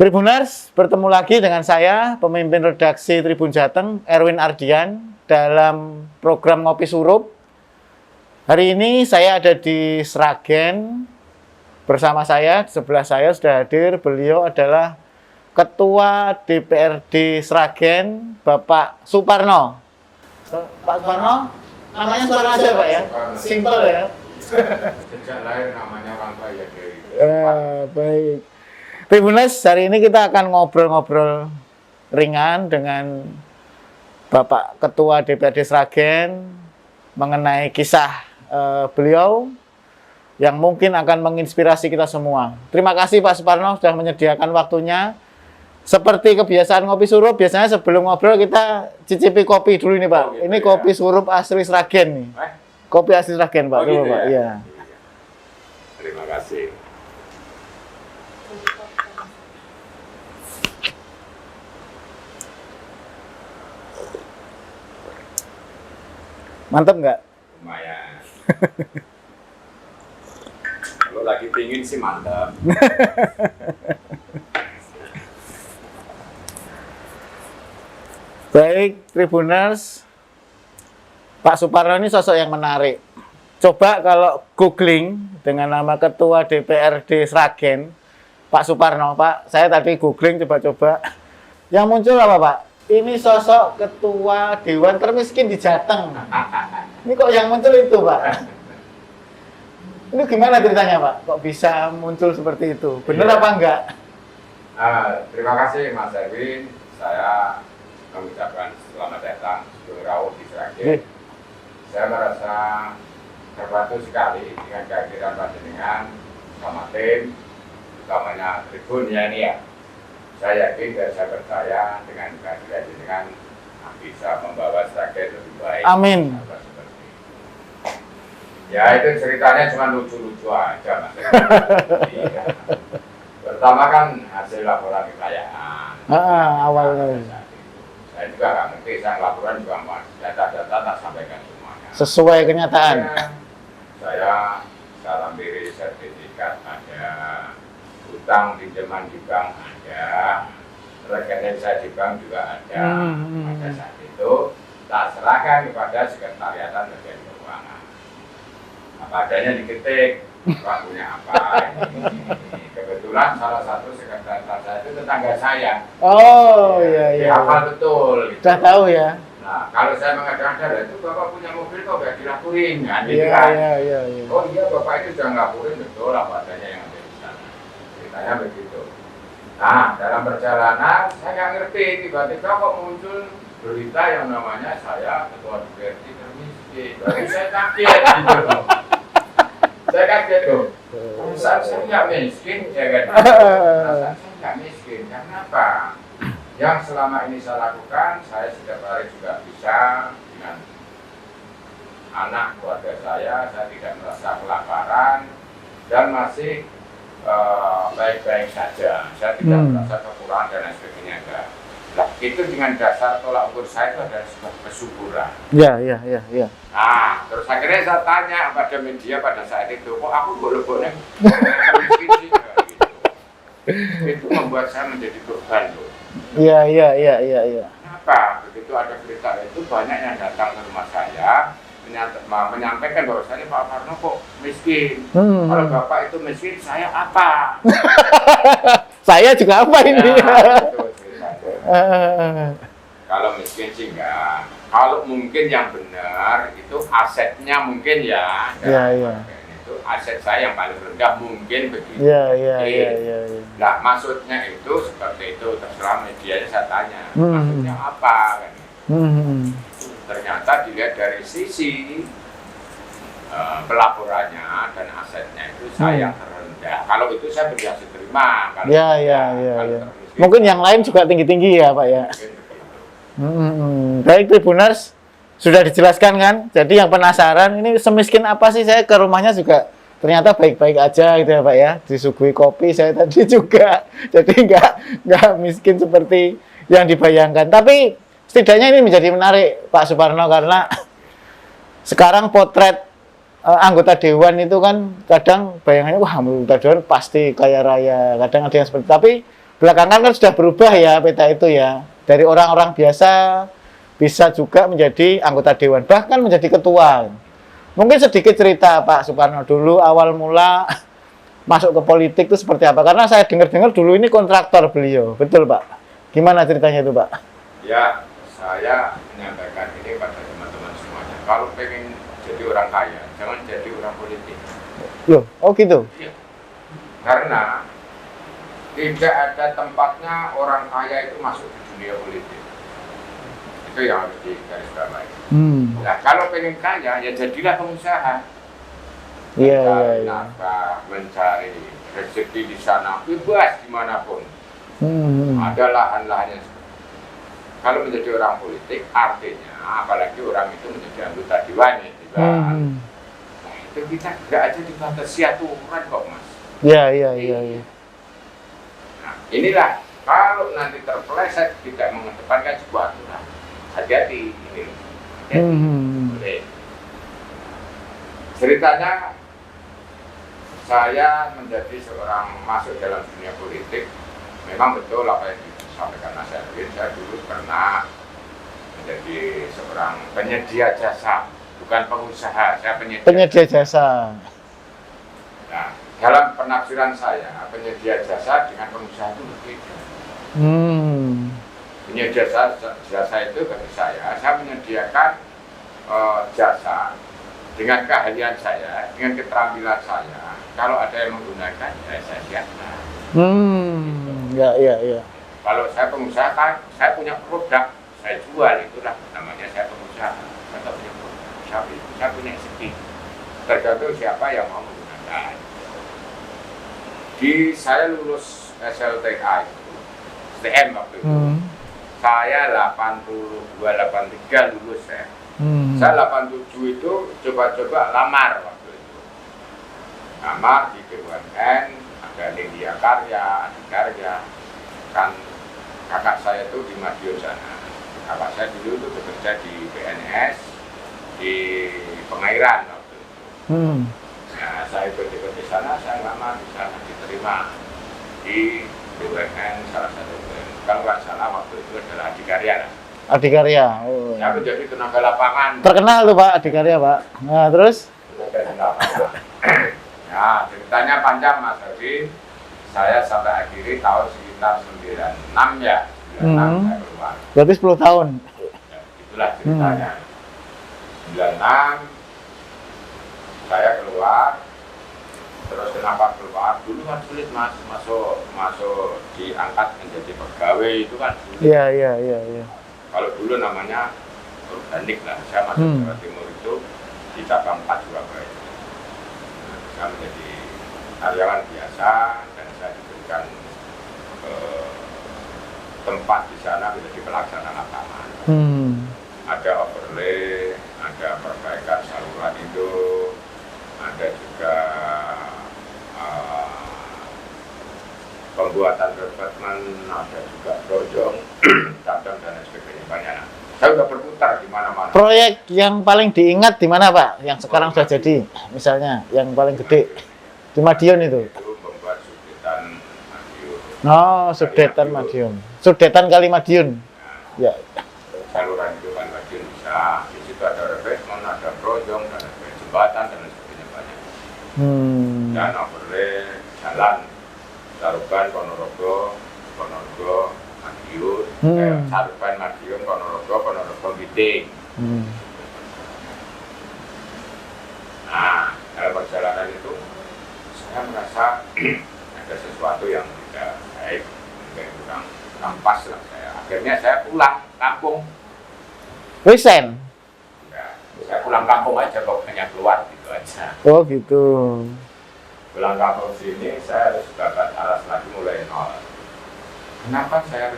Tribuners, bertemu lagi dengan saya, pemimpin redaksi Tribun Jateng, Erwin Ardian, dalam program Ngopi Surup. Hari ini saya ada di Sragen. Bersama saya, di sebelah saya sudah hadir, beliau adalah Ketua DPRD Sragen, Bapak Suparno. Pak Suparno, namanya Suparno aja Pak ya? Simpel ya? Sejak lahir namanya orang kaya dari Baik. Tribuners, hari ini kita akan ngobrol-ngobrol ringan dengan Bapak Ketua DPRD Sragen mengenai kisah beliau yang mungkin akan menginspirasi kita semua. Terima kasih Pak Suparno sudah menyediakan waktunya. Seperti kebiasaan Ngopi Surup, biasanya sebelum ngobrol kita cicipi kopi dulu nih Pak. Gitu ini ya. kopi surup asli Sragen nih. Kopi asli Sragen Pak. gitu Pak. ya? Iya. Terima kasih. Mantap nggak? Lumayan. Kalau lagi pingin sih mantap. Baik, Tribuners, Pak Suparno ini sosok yang menarik. Coba kalau googling dengan nama Ketua DPRD Sragen, Pak Suparno, Pak, saya tadi googling coba-coba. Yang muncul apa Pak? Ini sosok Ketua Dewan Termiskin di Jateng. Ini kok yang muncul itu Pak? Ini gimana ceritanya Pak? Kok bisa muncul seperti itu? Bener Iya. apa enggak? Terima kasih Mas Erwin. Saya mengucapkan selamat datang Sugeng Rawuh di Sragen. Oke. Saya merasa terbantu sekali dengan kehadiran panjenengan sama tim, utamanya Tribun ya ini ya. Saya yakin dan saya percaya dengan kehadiran jenengan bisa membawa Sragen lebih baik. Amin. Seperti ini. Ya itu ceritanya cuma lucu-lucu aja Mas. Iya. Pertama kan hasil laporan kekayaan. Awalnya. Saya juga nggak ngerti, saya laporan juga mau data-data tak sampaikan semuanya. Sesuai kenyataan. Saya salam diri sertifikat ada, utang pinjaman di bank ada, rekening di bank juga ada. Pada saat itu tak serahkan kepada sekretariatan bagian keuangan. Apa adanya diketik, Pak punya apa ini. Kebetulan salah satu sekretariat saya itu tetangga saya. Oh iya. Dihafal betul. Gitu. Sudah tahu ya. Nah, kalau saya mengatakan itu Bapak punya mobil kok nggak dilaporin, kan? Gitu Iya, kan? iya. Oh iya, Bapak itu sudah ngelaporin betul apa adanya yang ada di sana. Ceritanya begitu. Nah, dalam perjalanan saya nggak ngerti, tiba-tiba kok muncul berita yang namanya saya Ketua DPRD termiskin. Berarti saya kaget gitu loh. Saya kaget loh. Perasaan saya nggak miskin, ya kan? Perasaan saya nggak miskin, karena apa? Yang selama ini saya lakukan, saya setiap hari juga bisa dengan anak keluarga saya tidak merasa kelaparan dan masih baik-baik saja. Saya tidak merasa kekurangan dan lain sebagainya. Enggak. Nah, itu dengan dasar tolak ukur saya itu adalah sebuah kesyukuran. Iya. Nah, terus akhirnya saya tanya pada media pada saat itu, kok aku boleh-boleh miskin sih? Gitu. Itu membuat saya menjadi korban loh. Iya. Kenapa? Begitu ada berita itu banyak yang datang ke rumah saya menyampaikan bahwasanya Pak Parno kok miskin. Kalau Bapak itu miskin, saya apa? Saya juga apa ini? Itu ceritanya. Kalau miskin sih enggak. Kalau mungkin yang benar itu asetnya mungkin ya. Iya. Itu aset saya yang paling rendah mungkin begitu. Iya. Nah, maksudnya itu seperti itu, terserah medianya saya tanya, maksudnya apa kan? Ternyata dilihat dari sisi pelaporannya dan asetnya itu saya yang terendah. Kalau itu saya berhasil terima. Kalau Iya. termiskin, Mungkin yang lain juga tinggi-tinggi ya Pak ya. mungkin begitu. Baik Tribuners, sudah dijelaskan kan? Jadi yang penasaran ini semiskin apa sih, saya ke rumahnya juga ternyata baik-baik aja gitu ya Pak ya. Disuguhi kopi saya tadi juga. Jadi nggak miskin seperti yang dibayangkan. Tapi setidaknya ini menjadi menarik Pak Suparno karena sekarang potret anggota dewan itu kan kadang bayangannya wah anggota dewan pasti kaya raya, kadang ada yang seperti, tapi belakangan kan sudah berubah ya peta itu ya. Dari orang-orang biasa bisa juga menjadi anggota dewan, bahkan menjadi ketua. Mungkin sedikit cerita Pak Suparno dulu awal mula masuk ke politik itu seperti apa? Karena saya dengar-dengar dulu ini kontraktor beliau, betul Pak? Gimana ceritanya itu Pak? Ya, saya menyampaikan ini pada teman-teman semuanya. Kalau pengen jadi orang kaya, jangan jadi orang politik. Loh, oh gitu? Ya. Karena tidak ada tempatnya orang kaya itu masuk di dunia politik. Itu yang harus digarisbawahi. Nah, kalau pengen kaya, ya jadilah pengusaha. Iya, Mencari iya. nafkah, mencari rezeki di sana, bebas dimanapun. Hmm. Ada lahan-lahannya. Kalau menjadi orang politik, artinya apalagi orang itu menjadi anggota dewan, nah, itu kita tidak aja dibatasi aturan kok Mas. Iya, iya, iya, iya. Nah, inilah kalau nanti terpeleset tidak mengedepankan sebuah aturan, hati-hati ini. Boleh. Ceritanya saya menjadi seorang masuk dalam dunia politik, memang betul apa yang disampaikan Mas Erwin. Saya dulu pernah menjadi seorang penyedia jasa, bukan pengusaha. Saya Penyedia jasa. Nah, dalam penafsiran saya, penyedia jasa dengan pengusaha itu berbeda. Penyedia jasa itu bagi saya menyediakan jasa dengan keahlian saya, dengan keterampilan saya. Kalau ada yang menggunakan, ya saya siapkan. Ya, ya, ya. Kalau saya pengusaha kan, saya punya produk, saya jual, itulah namanya saya pengusaha. Saya tak punya produk, saya punya skill. Tergantung siapa yang mau menggunakan. Saya lulus SLTA itu, STM waktu itu. Saya 82, 83 lulus ya. Saya 87 itu coba-coba lamar waktu itu. Lamar di BUMN, ada India Karya, Adikarya. Kan kakak saya itu di Madiun sana. Kakak saya dulu itu bekerja di PNS, di Pengairan waktu itu. Nah, saya ikut-ikut di sana, saya lamar di sana diterima di BUMN salah satu BUMN. Kalau nggak salah waktu itu adalah Adikarya. Adikarya. Oh. Saya menjadi tenaga lapangan. Terkenal tuh Pak Adikarya Pak. Nah terus? Nah, ceritanya panjang Mas Erwin. Saya sampai akhiri tahun sekitar 96 ya. 96 saya keluar. Berarti 10 tahun. Ya, itulah ceritanya. 96 saya keluar. Terus kenapa keluar? Dulu kan sulit Mas, masuk diangkat menjadi pegawai itu kan sulit. Iya, iya, iya, iya. Kalau dulu namanya organik lah. Saya masuk Jawa Timur itu di cabang 4 Surabaya. Nah, saya menjadi karyawan biasa dan saya diberikan tempat di sana menjadi pelaksana lapangan. Ada overlay, ada perbaikan saluran itu, ada juga pembuatan rekrutmen, ada juga projong, cadang dan lain sebagainya banyak. Saya sudah berputar di mana-mana. Proyek yang paling diingat di mana Pak? Yang sekarang sudah jadi, misalnya yang paling gede di Madiun itu. Itu membuat Sudetan Madiun. Oh, Sudetan Madiun. Sudetan Kali Madiun. Ya. Saluran itu kan Madiun bisa. Di situ ada rekrutmen, ada projong, dan ada jembatan dan lain sebagainya banyak. Dan overlay jalan. Saruban, Ponorogo, Madiun, Saruban, Madiun, Ponorogo, Giting. Nah, dalam perjalanan itu saya merasa ada sesuatu yang tidak baik, mungkin kurang pas lah saya. Akhirnya saya pulang kampung. Resign. Ya, saya pulang kampung aja kok, hanya keluar gitu aja. Oh gitu. Pulang kampung sini saya harus babat alas lagi mulai nol. Kenapa saya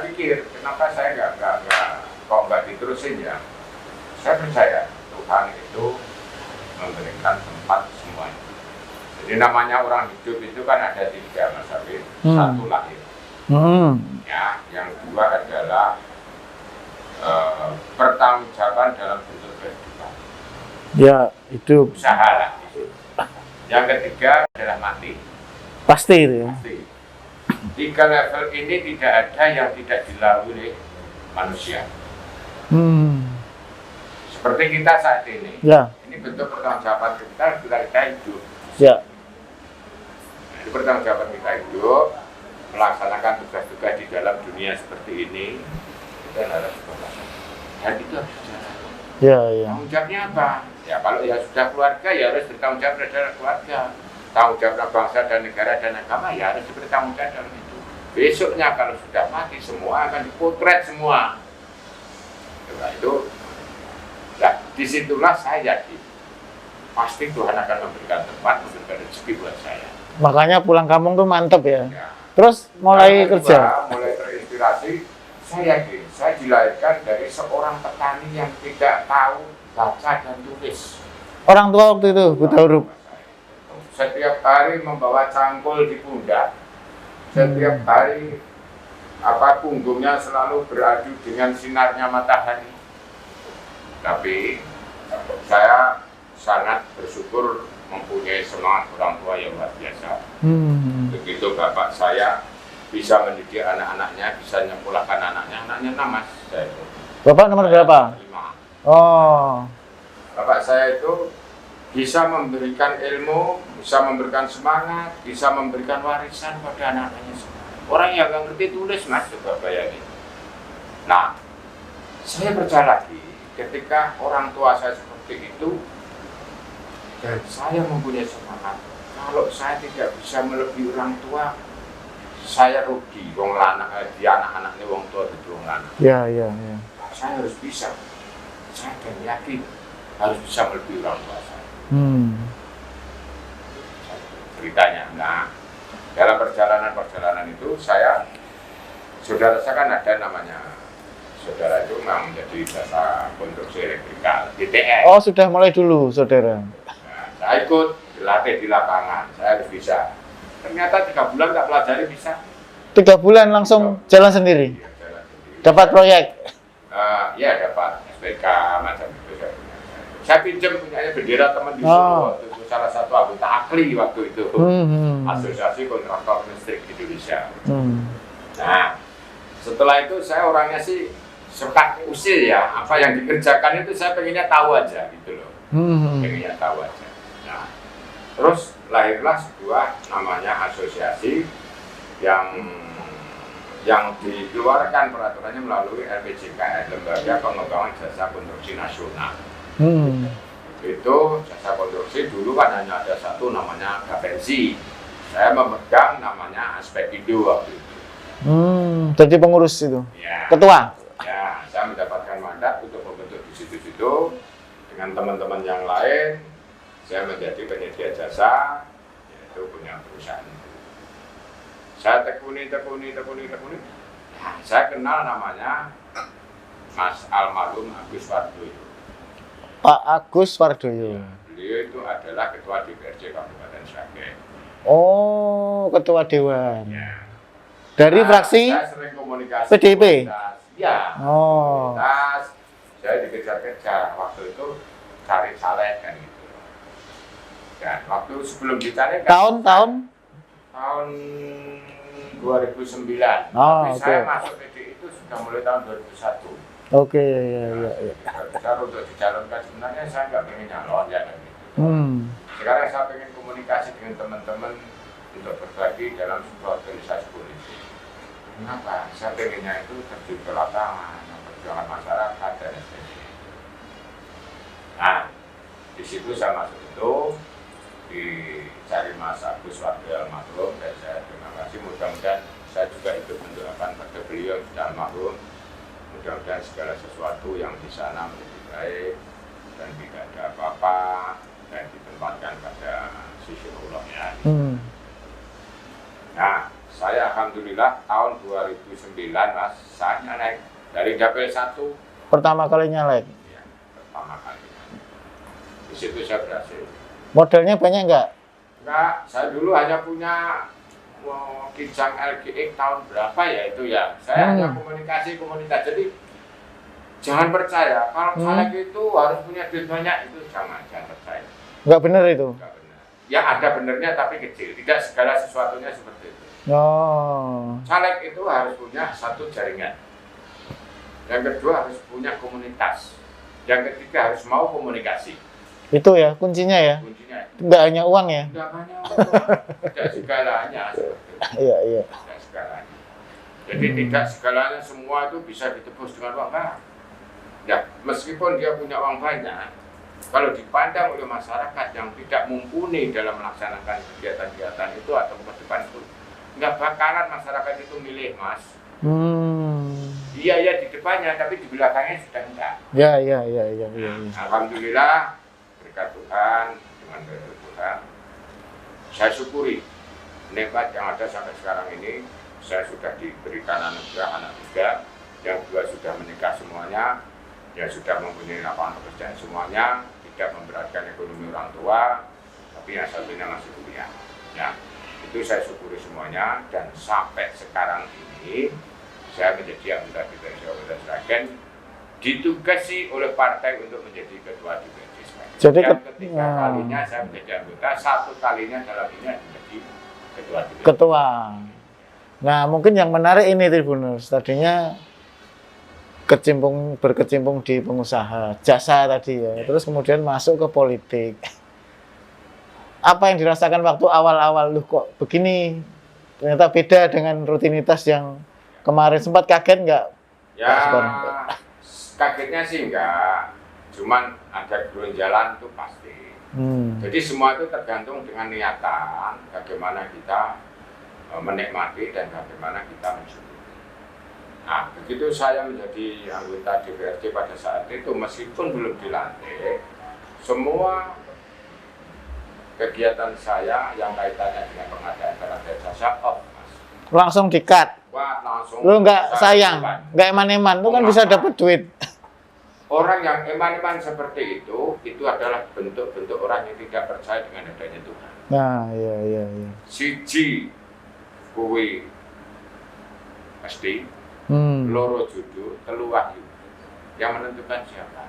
pikir kenapa saya nggak diterusin ya? Saya percaya Tuhan itu memberikan tempat semuanya. Jadi namanya orang hidup itu kan ada 3 Mas Arwin. Satu lahir. Ya, yang 2 adalah pertanggungjawaban dalam bentuk kehidupan. Ya, hidup. Usaha lah. Yang ketiga adalah mati. Pasti itu ya. Pasti. 3 level ini tidak ada yang tidak dilalui oleh manusia. Seperti kita saat ini. Ya. Ini bentuk pertanggungjawaban kita hidup. Ya. Ini pertanggungjawaban kita hidup, melaksanakan tugas-tugas di dalam dunia seperti ini. Kita harus berlaksana. Dan itu harus berjalan. Ya, ya. Tanggung jawabnya apa? Ya kalau ya sudah keluarga ya harus bertanggung jawab terhadap keluarga. Tanggung jawab bangsa dan negara dan agama ya harus bertanggung jawab dalam itu. Besoknya kalau sudah mati semua akan dipotret semua. Setelah itu, nah disitulah saya yakin pasti Tuhan akan memberikan tempat, memberikan rezeki buat saya. Makanya pulang kampung tuh mantep ya. Ya. Terus mulai Karena kerja. mulai terinspirasi. Saya yakin saya dilahirkan dari seorang petani yang tidak tahu baca dan tulis. Orang tua waktu itu buta huruf. Setiap hari membawa cangkul di pundak. Setiap hari punggungnya selalu beradu dengan sinarnya matahari. Tapi saya sangat bersyukur mempunyai semangat orang tua yang luar biasa. Begitu bapak saya bisa mendidik anak-anaknya, bisa nyekolahkan anaknya namas. Bapak nomor berapa? 5. Oh. Bapak saya itu bisa memberikan ilmu, bisa memberikan semangat, bisa memberikan warisan pada anak-anaknya. Orang yang nggak ngerti tulis, mas, coba bayangin. Nah, saya percaya lagi, ketika orang tua saya seperti itu, dan saya mempunyai semangat, kalau saya tidak bisa melebihi orang tua, saya rugi. Wong lanang, di anak-anak ini wong tua itu wong lanang. Ya, ya, ya. Saya harus bisa. Saya dan yakin harus bisa melebihi orang tua saya. Ceritanya. Nah, dalam perjalanan itu saudara saya kan ada namanya. Saudara itu memang menjadi jasa konstruksi elektrikal, DTS. Oh, sudah mulai dulu, saudara. Nah, saya ikut dilatih di lapangan, saya harus bisa. Ternyata 3 bulan nggak pelajari bisa. 3 bulan langsung jalan sendiri. Ya, jalan sendiri. Dapat proyek. Ya dapat SPK macam itu saya punya. Saya pinjam punyanya bendera teman di Solo waktu itu, salah satu anggota AKLI waktu itu, Asosiasi Kontraktor Listrik Indonesia. Nah, setelah itu saya orangnya sih suka usil ya, apa yang dikerjakan itu saya pengennya tahu aja gitu loh, pengennya tahu aja. Nah, terus lahirlah sebuah namanya asosiasi yang dikeluarkan peraturannya melalui LPJKN, Lembaga Pengembangan Jasa Konstruksi Nasional. Itu jasa konstruksi dulu kan hanya ada satu namanya Gapensi. Saya memegang namanya Aspekindo waktu itu. Jadi pengurus itu. Ya. Ketua. Ya, saya mendapatkan mandat untuk membentuk di situ-situ dengan teman-teman yang lain. Saya menjadi penyedia jasa, yaitu punya perusahaan. Saya tekuni. Nah, saya kenal namanya Mas almarhum Agus Wardoyo. Pak Agus Wardoyo. Ya, beliau itu adalah ketua DPRD Kabupaten Sragen. Oh, ketua dewan. Ya. Dari fraksi saya sering komunikasi. PDIP. Ya. Oh. Saya dikejar-kejar waktu itu cari caleg kan gitu. Dan waktu sebelum dicari kan Tahun 2009. Oh, Tapi saya masuk PDI itu sudah mulai tahun 2001. Oke, ya. Besar untuk dicalonkan sebenarnya saya nggak pengen nyalon ya kan gitu. Sekarang saya pengen komunikasi dengan teman-teman untuk berbagi dalam sebuah organisasi politik. Kenapa? Saya pengennya itu terjun ke lapangan, perjuangan masyarakat dan sebagainya. Nah, di situ saya masuk itu, dicari Mas Agus Wardoyo almarhum, dan saya terima kasih. Mudah-mudahan saya juga ikut mendoakan pada beliau sudah almarhum. Mudah-mudahan segala sesuatu yang di sana menjadi baik dan tidak ada apa-apa dan ditempatkan pada sisi Allah ya. Nah, saya alhamdulillah tahun 2009 Mas, saya naik dari dapil 1. Pertama kali nyalek. Ya, pertama kali. Di situ saya berhasil. Modalnya banyak nggak? Enggak, saya dulu hanya punya Kijang LGX tahun berapa ya itu ya. Saya hanya komunikasi. Jadi jangan percaya kalau caleg itu harus punya duit banyak, itu jangan percaya. Nggak benar itu. Nggak benar. yang ada benernya tapi kecil. Tidak segala sesuatunya seperti itu. Oh. Caleg itu harus punya satu jaringan. Yang kedua harus punya komunitas. Yang ketiga harus mau komunikasi. Itu ya kuncinya ya. Kuncinya Nggak hanya uang ya. tidak hanya tidak segalanya seperti itu. Iya, iya. Tidak segalanya. Jadi tidak segalanya semua itu bisa ditebus dengan uang. Nah, ya, meskipun dia punya uang banyak, kalau dipandang oleh masyarakat yang tidak mumpuni dalam melaksanakan kegiatan-kegiatan itu atau ke depan itu, nggak bakalan masyarakat itu milih, Mas. Iya ya di depannya, tapi di belakangnya sudah enggak. Ya, ya, ya, ya, ya. Alhamdulillah berkat Tuhan, dengan berkat Tuhan, saya syukuri nikmat yang ada sampai sekarang ini. Saya sudah diberikan anak tiga, yang dua sudah menikah semuanya, yang sudah mempunyai lapangan pekerjaan semuanya, tidak memberatkan ekonomi orang tua, tapi yang satunya masih kuliah. Ya, itu saya syukuri semuanya, dan sampai sekarang ini saya menjadi anggota DPRD Kabupaten Sragen, ditugasi oleh partai untuk menjadi ketua DPRD Sragen. Jadi yang ketiga kalinya saya menjadi anggota, satu kalinya dalam ini menjadi ketua DPRD. Ketua. Nah, mungkin yang menarik ini Tribuners, tadinya berkecimpung di pengusaha, jasa tadi ya, terus kemudian masuk ke politik. Apa yang dirasakan waktu awal-awal, loh kok begini, ternyata beda dengan rutinitas yang kemarin, sempat kaget nggak? Ya, kagetnya sih enggak, cuman ada jalan itu pasti. Jadi semua itu tergantung dengan niatan, bagaimana kita menikmati dan bagaimana kita mensyukuri. Nah, begitu saya menjadi anggota DPRD pada saat itu, meskipun belum dilantik, semua kegiatan saya yang kaitannya dengan pengadaan barang dan jasa off, Mas. Langsung di-cut? Wah, langsung. Lu nggak sayang, nggak eman-eman, lu kan bisa dapat duit. Orang yang eman-eman seperti itu adalah bentuk-bentuk orang yang tidak percaya dengan adanya Tuhan. Nah, iya, iya, iya. Siji kuwi pasti, loro jodoh, telu wahyu. Yang menentukan siapa?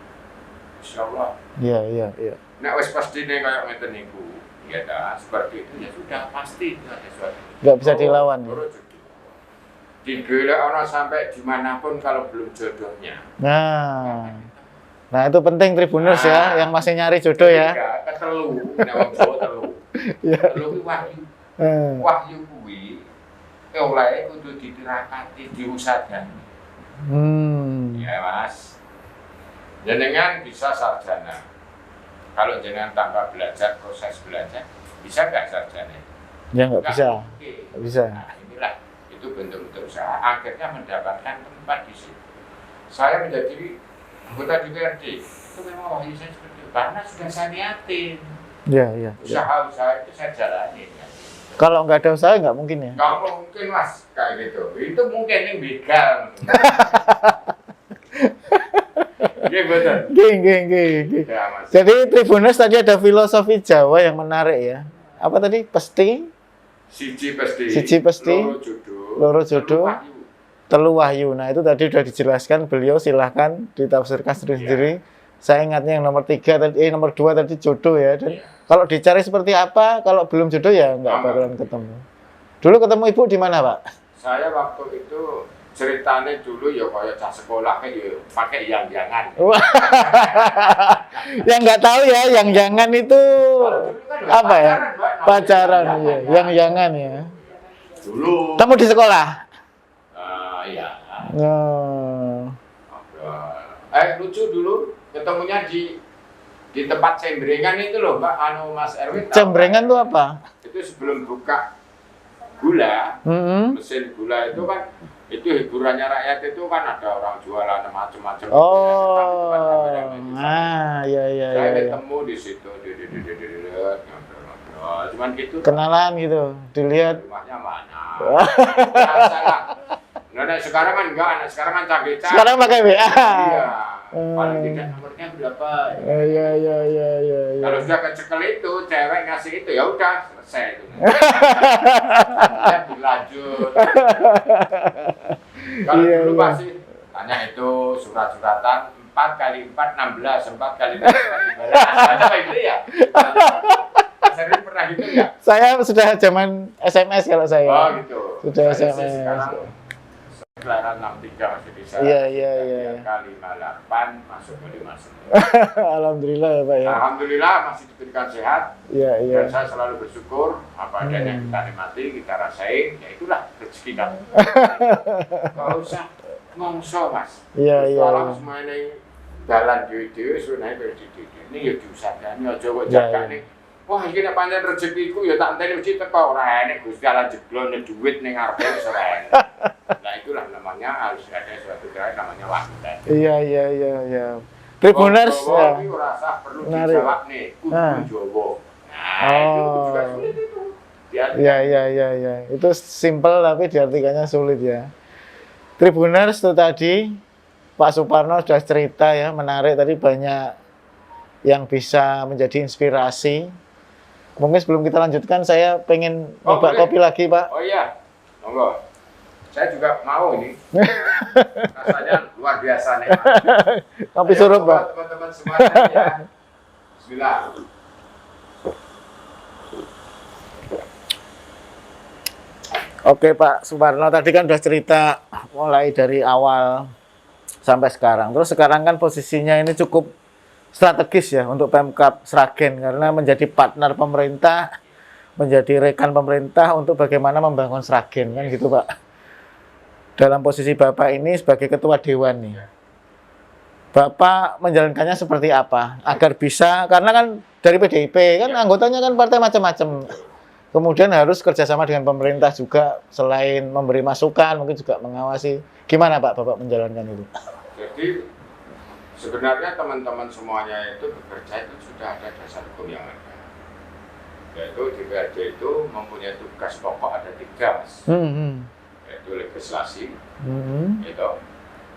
Insyaallah. Iya, iya, iya. Nek wis pastine kaya ngeten niku, ya dah, seperti itu ya sudah pasti itu ada sesuatu. Nggak bisa dilawan. Loro jodoh. Digolek orang sampai dimanapun kalau belum jodohnya. Nah itu penting Tribuners ya, yang masih nyari jodoh ya. Ketelu, nek wong Jawa telu. Telu kuwi wahyu. Wahyu kuwi oleh kudu ditirakati, diusahakan. Ya Mas. Jenengan bisa sarjana. Kalau jenengan tanpa belajar, proses belajar, bisa nggak sarjana? Ya nggak bisa. Nggak bisa. Nah, inilah itu bentuk-bentuk usaha. Akhirnya mendapatkan tempat di situ. Saya menjadi anggota DPRD itu memang wahyu saya seperti itu. Karena sudah saya niatin. Iya, iya. Usaha-usaha itu saya jalani. Kalau nggak ada usaha nggak mungkin ya? Nggak mungkin Mas, kayak gitu. Itu mungkin yang begal. Iya betul. Ya, jadi Tribuners tadi ada filosofi Jawa yang menarik ya. Apa tadi? Pesti? Siji pesti. Loro jodoh. Telu wahyu. Nah itu tadi sudah dijelaskan beliau, silahkan ditafsirkan sendiri-sendiri. Saya ingatnya yang nomor 3 tadi, nomor 2 tadi jodoh ya. Dan kalau dicari seperti apa, kalau belum jodoh ya nggak bakalan ketemu. Dulu ketemu ibu di mana Pak? Saya waktu itu ceritanya dulu ya kayak cah sekolah kan ya pakai yang-jangan. Yang nggak tahu ya, yang-jangan itu kan apa ya? Pacaran ya, yang-jangan ya. Dulu. Kamu di sekolah? Iya. Lucu dulu ketemunya di tempat cembrengan itu loh Mbak, Mas Erwin. Cembrengan itu apa? Itu sebelum buka gula, mesin gula itu kan, itu hiburannya rakyat itu kan ada orang jualan macam-macam. Oh, iya. Saya ketemu di situ, ngobrol-ngobrol, cuman gitu. Kenalan gitu, dilihat. Rumahnya mana? Nah, sekarang kan enggak, anak sekarang kan canggih. Sekarang pakai WA. Iya. Paling tidak nomornya berapa? Iya. Kalau sudah kecekel itu, cewek ngasih itu ya udah selesai itu. Ya dilanjut. Kalau dulu pasti tanya itu surat-suratan 4 kali 4 16, 4 kali 4 12. Ada gitu ya. Serius pernah gitu nggak? Saya sudah zaman SMS kalau saya. Oh gitu. Sudah Saya SMS. sih sekarang Kelaran 63 masih bisa. Iya. Kali 58 masuk ke 59. Alhamdulillah ya Pak ya. Alhamdulillah masih diberikan sehat. Iya. Dan saya selalu bersyukur apa adanya kita nikmati, kita rasain, ya itulah rezeki kami. Gak usah ngongso mas. Iya. Kalau semua ini jalan dewe-dewe, sunai dewe-dewe. Ini ya diusahakan, ya coba Iya. jaga nih. Wah, ini pancen rezekiku ya tak enteni mesti teko ora enek Gusti Allah jeblone duit ning ngarepe wis ora enek. Nah, itulah namanya harus ada suatu gerakan namanya waktu. Iya. Tribuners ya. ya. Ora usah perlu Menarik. dijawab nih, kudu Jawa. Nah, itu juga sulit itu. Iya. Itu simple tapi diartikannya sulit ya. Tribuners itu tadi Pak Suparno sudah cerita ya, menarik tadi banyak yang bisa menjadi inspirasi. Mungkin sebelum kita lanjutkan saya pengen coba kopi lagi Pak. Oh iya, monggo. Saya juga mau ini. Rasanya luar biasa nih. Kopi surup Pak. Teman-teman semuanya ya. Bismillah. Oke Pak Suparno, tadi kan sudah cerita mulai dari awal sampai sekarang. Terus sekarang kan posisinya ini cukup strategis ya untuk Pemkab Sragen karena menjadi partner pemerintah, menjadi rekan pemerintah untuk bagaimana membangun Sragen kan gitu Pak. Dalam posisi Bapak ini sebagai ketua dewan nih. Bapak menjalankannya seperti apa agar bisa, karena kan dari PDIP kan anggotanya kan partai macam-macam. Kemudian harus kerjasama dengan pemerintah juga, selain memberi masukan, mungkin juga mengawasi. Gimana Pak, Bapak menjalankan itu? Jadi sebenarnya teman-teman semuanya itu bekerja itu sudah ada dasar hukum yang ada. Yaitu DPRD itu mempunyai tugas pokok ada 3 mas. Yaitu legislasi, yaitu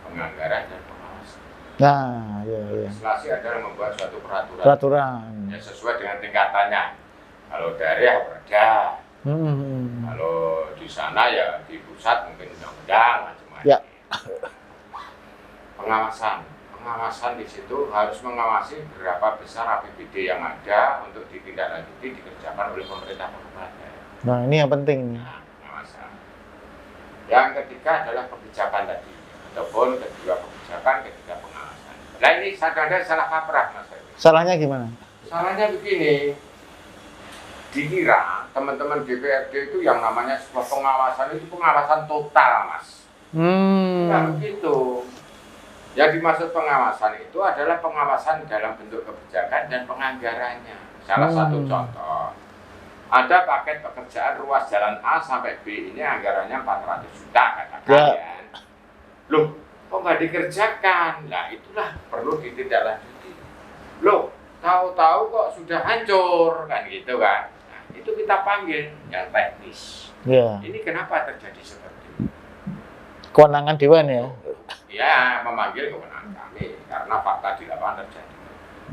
penganggaran dan pengawasan. Nah, iya. Legislasi adalah membuat suatu peraturan. Peraturan. Ya, sesuai dengan tingkatannya. Kalau daerah perda, kalau di sana ya di pusat mungkin undang-undang macam-macam. Ya. Pengawasan di situ harus mengawasi berapa besar APBD yang ada untuk ditindaklanjuti dikerjakan oleh pemerintah kabupaten. Nah, ini yang penting. Nah, pengawasan. Yang ketiga adalah kebijakan tadi, ataupun kedua kebijakan, ketiga pengawasan. Nah ini sadar salah kaprah mas. Salahnya gimana? Salahnya begini. Dikira teman-teman DPRD itu yang namanya sebuah pengawasan itu pengawasan total mas. Nah begitu. Yang dimaksud pengawasan itu adalah pengawasan dalam bentuk kebijakan dan penganggarannya. Salah satu contoh, ada paket pekerjaan ruas jalan A sampai B ini anggarannya 400 juta katakan ya. Loh, kok nggak dikerjakan? Nah itulah perlu ditindaklanjuti. Loh, tahu-tahu kok sudah hancur kan gitu kan? Itu kita panggil yang teknis. Ya. Ini kenapa terjadi seperti ini? Kewenangan dewan ya? Ya, memanggil kewenangan kami karena fakta di lapangan terjadi.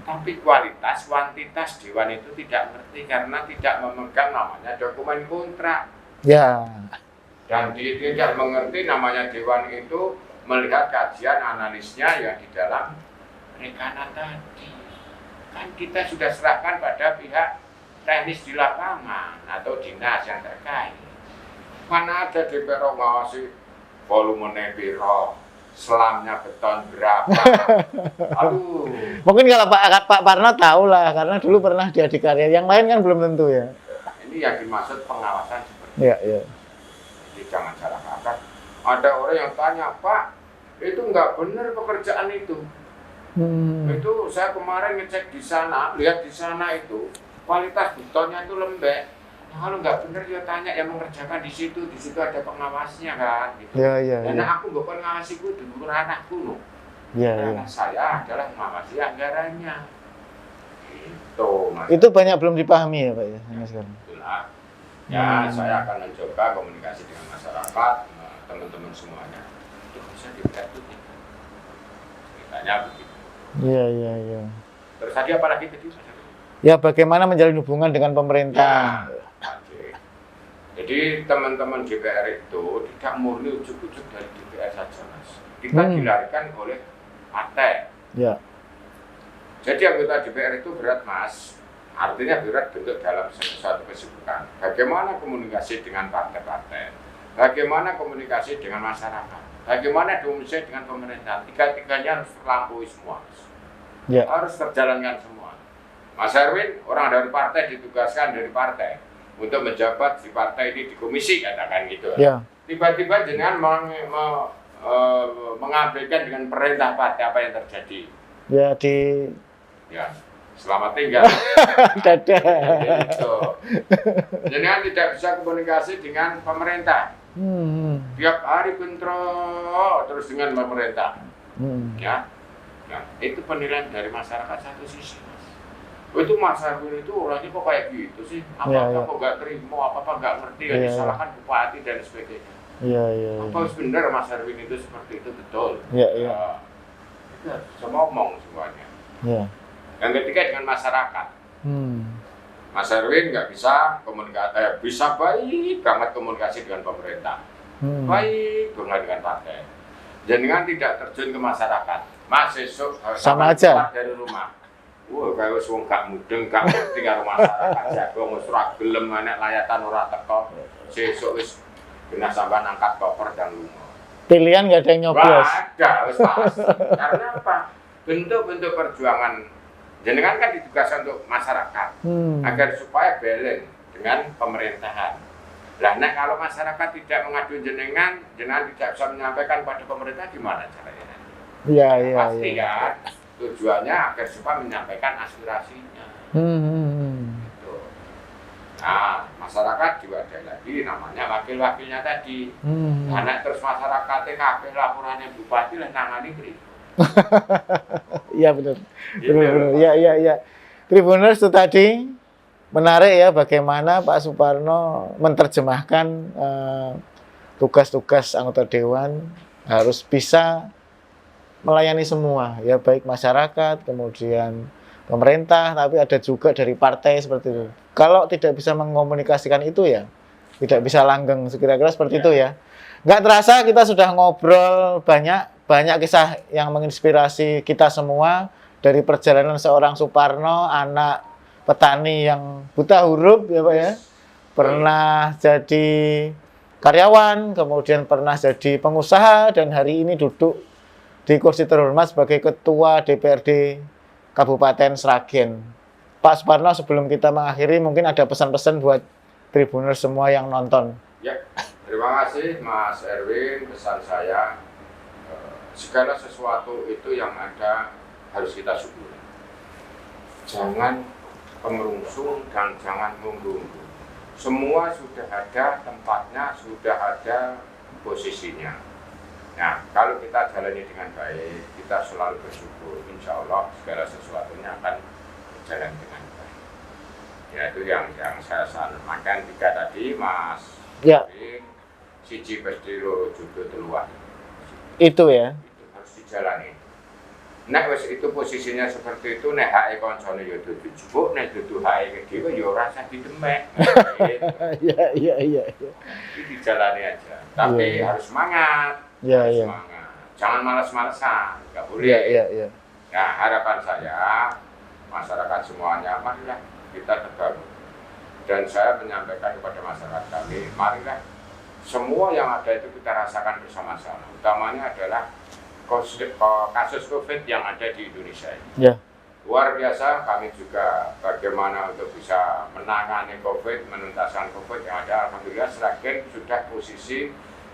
Tapi kualitas, kuantitas dewan itu tidak ngerti karena tidak memegang namanya dokumen kontrak. Ya. Dan dia tidak mengerti namanya dewan itu melihat kajian analisnya yang di dalam rekanan tadi. Kan kita sudah serahkan pada pihak teknis di lapangan atau dinas yang terkait. Mana ada DPR ngawasi volumenya piro, selamnya beton berapa. Aduh. Mungkin kalau Pak Parno tahu lah, karena dulu pernah di Adikarya. Yang lain kan belum tentu ya. Ini yang dimaksud pengawasan seperti Iya. Jadi jangan salah kaprah. Ada orang yang tanya, Pak, itu nggak benar pekerjaan itu. Itu saya kemarin ngecek di sana, lihat di sana itu kualitas betonnya itu lembek. Nah, kalau nggak benar ya tanya yang mengerjakan di situ ada pengawasnya kan. Gitu. Iya. Karena aku bukan ngawasiku dulu ranahku loh. Iya. Karena saya adalah mengawasi anggarannya. Itu mas. Itu banyak belum dipahami ya Pak ya sekarang. Itulah. Ya saya akan mencoba komunikasi dengan masyarakat, teman-teman semuanya. Itu bisa dibantu. Ceritanya begitu. Iya. Terus tadi apa lagi tadi? Ya bagaimana menjalin hubungan dengan pemerintah. Ya, jadi teman-teman DPR itu tidak murni ujuk-ujuk dari DPR saja mas. Kita dilarikan oleh partai. Ya. Jadi anggota DPR itu berat mas. Artinya Birot bentuk dalam suatu kesibukan. Bagaimana komunikasi dengan partai-partai, bagaimana komunikasi dengan masyarakat, bagaimana komunikasi dengan pemerintah. Tiga-tiganya harus terlampaui semua, harus terjalankan semua. Mas Erwin, orang dari partai ditugaskan dari partai untuk menjabat di partai ini di komisi, katakan gitu. Tiba-tiba dengan mengabaikan dengan perintah partai, apa yang terjadi? Selamat tinggal. Gitu. Jangan tidak bisa komunikasi dengan pemerintah. Tiap hari bentrok terus dengan pemerintah. Ya. Nah, itu penilaian dari masyarakat satu sisi, Mas. Itu Mas Erwin itu orangnya kok kayak gitu sih? Apa-apa kok nggak terima, apa-apa nggak ngerti, disalahkan bupati dan sebagainya. Apa benar Mas Erwin itu seperti itu, betul? Itu bisa ngomong semuanya. Yang ketiga dengan masyarakat. Mas Erwin nggak bisa komunikasi, bisa baik banget komunikasi dengan pemerintah, baik banget dengan partai. Jangan tidak terjun ke masyarakat. Mas esok sama aja dari rumah. Kayak wis wong gak mudeng, gak ngerti karo masyarakat, jago wis ora gelem enek layatan ora teko. Sesuk wis kena sampean angkat koper dan lunga. Pilihan nggak ada yang nyoblos. Ada, wis pasti. Karena apa? Bentuk-bentuk perjuangan jenengan kan ditugaskan untuk masyarakat agar supaya balance dengan pemerintahan. Lah, kalau masyarakat tidak mengadu jenengan tidak bisa menyampaikan pada pemerintah, gimana caranya? Pasti kan tujuannya agar supaya menyampaikan aspirasinya. Gitu. Nah, masyarakat juga ada lagi namanya wakil-wakilnya tadi. Karena terus masyarakatnya kabeh laporannya bupati lah nangani pripun. Iya benar. Iya. Tribuners itu tadi menarik ya bagaimana Pak Suparno menerjemahkan tugas-tugas anggota dewan harus bisa melayani semua ya, baik masyarakat, kemudian pemerintah, tapi ada juga dari partai seperti itu. Kalau tidak bisa mengkomunikasikan itu ya tidak bisa langgeng, kira-kira seperti itu ya. Nggak terasa kita sudah ngobrol banyak kisah yang menginspirasi kita semua dari perjalanan seorang Suparno, anak petani yang buta huruf ya Pak ya. Pernah jadi karyawan, kemudian pernah jadi pengusaha, dan hari ini duduk di kursi terhormat sebagai Ketua DPRD Kabupaten Sragen. Pak Suparno, sebelum kita mengakhiri mungkin ada pesan-pesan buat Tribuners semua yang nonton. Ya, terima kasih Mas Erwin. Pesan saya, segala sesuatu itu yang ada harus kita syukuri. Jangan kemerungsung dan jangan mundur. Semua sudah ada tempatnya, sudah ada posisinya. Nah, kalau kita jalani dengan baik, kita selalu bersyukur, insya Allah segala sesuatunya akan berjalan dengan baik. Ya, itu yang saya sampaikan tiga tadi, Mas. Siji pasti loro judo teluan. Itu ya. Itu harus dijalani. Nek wis itu posisinya seperti itu, nek hake kancane ya dudu jupuk, nek dudu hake dhewe ya ora usah didemek. Iya. Itu dijalani aja. Tapi harus semangat. Semangat. Jangan malas-malasan, nggak boleh. Iya. Nah, harapan saya masyarakat semuanya, marilah kita tegak. Dan saya menyampaikan kepada masyarakat kami, marilah semua yang ada itu kita rasakan bersama-sama. Utamanya adalah kasus COVID yang ada di Indonesia ini. Luar biasa, kami juga bagaimana untuk bisa menangani COVID, menuntaskan COVID yang ada. Alhamdulillah Sragen sudah posisi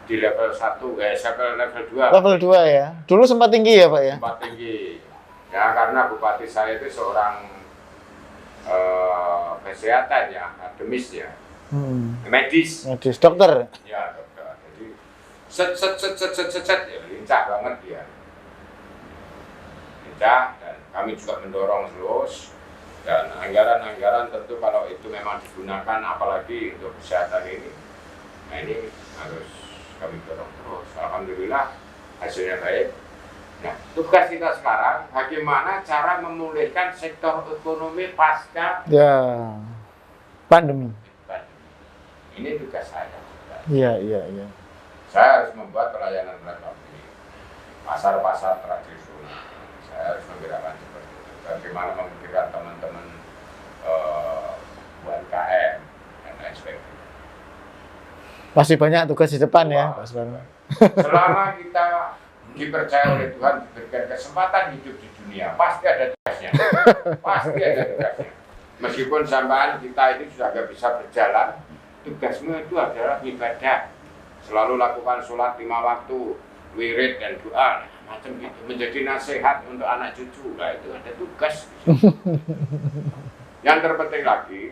di level 1, level 2. Level 2 ya. Dulu sempat tinggi ya Pak ya? Sempat tinggi. Ya, karena bupati saya itu seorang kesehatan ya, akademis ya. Medis, dokter. Ya, dokter. Jadi set ya, lincah banget dia. Lincah, dan kami juga mendorong terus. Dan anggaran-anggaran tentu kalau itu memang digunakan apalagi untuk kesehatan ini. Nah, ini harus kami dorong terus. Alhamdulillah hasilnya baik. Nah, tugas kita sekarang bagaimana cara memulihkan sektor ekonomi pasca pandemi. Ini tugas saya. Iya. Saya harus membuat pelayanan publik, pasar-pasar tradisional. Saya harus menggerakkan seperti itu. Bagaimana memikirkan teman-teman Masih banyak tugas di depan ya, Pak Suparno. Selama kita dipercaya oleh Tuhan, diberikan kesempatan hidup di dunia, pasti ada tugasnya. Pasti ada tugasnya. Meskipun sampean kita ini sudah nggak bisa berjalan, tugasmu itu adalah ibadah. Selalu lakukan sholat 5 waktu, wirid dan doa, macam gitu. Menjadi nasihat untuk anak cucu, nah itu ada tugas. Yang terpenting lagi,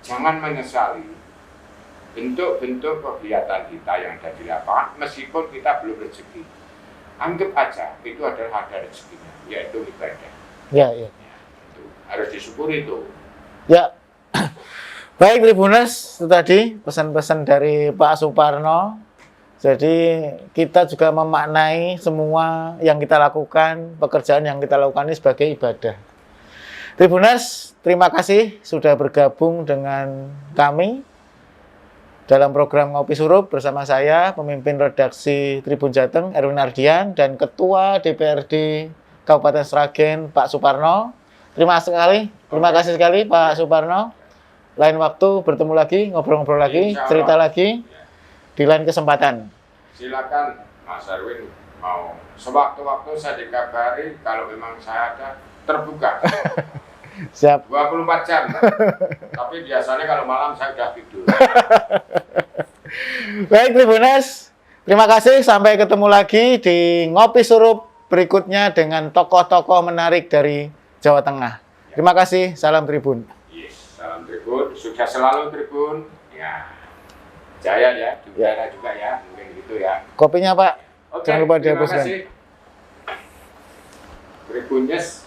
jangan menyesali bentuk-bentuk kegiatan kita yang ada di lapangan, meskipun kita belum rezeki. Anggap aja itu adalah ada rezekinya, yaitu ibadah. Ya, ya. Itu harus disyukuri itu. Ya. Baik Tribuners, itu tadi pesan-pesan dari Pak Suparno. Jadi kita juga memaknai semua yang kita lakukan, pekerjaan yang kita lakukan ini sebagai ibadah. Tribuners, terima kasih sudah bergabung dengan kami dalam program Ngopi Surup bersama saya, pemimpin redaksi Tribun Jateng, Erwin Ardian, dan Ketua DPRD Kabupaten Sragen, Pak Suparno. Terima kasih sekali Pak Suparno. Lain waktu bertemu lagi, ngobrol-ngobrol lagi, cerita lagi di lain kesempatan. Silakan Mas Erwin, mau sewaktu-waktu saya dikabari kalau memang saya ada, terbuka. Siap. 24 jam. Tapi biasanya kalau malam saya udah tidur. Baik Tribuners, terima kasih. Sampai ketemu lagi di Ngopi Surup berikutnya dengan tokoh-tokoh menarik dari Jawa Tengah. Terima kasih. Salam Tribun. Yes, salam Tribun. Sukses selalu Tribun. Ya, jaya ya, juara juga ya, mungkin gitu ya. Kopinya Pak. Oke, Jangan lupa terima dihapuskan. kasih. Tribun, yes.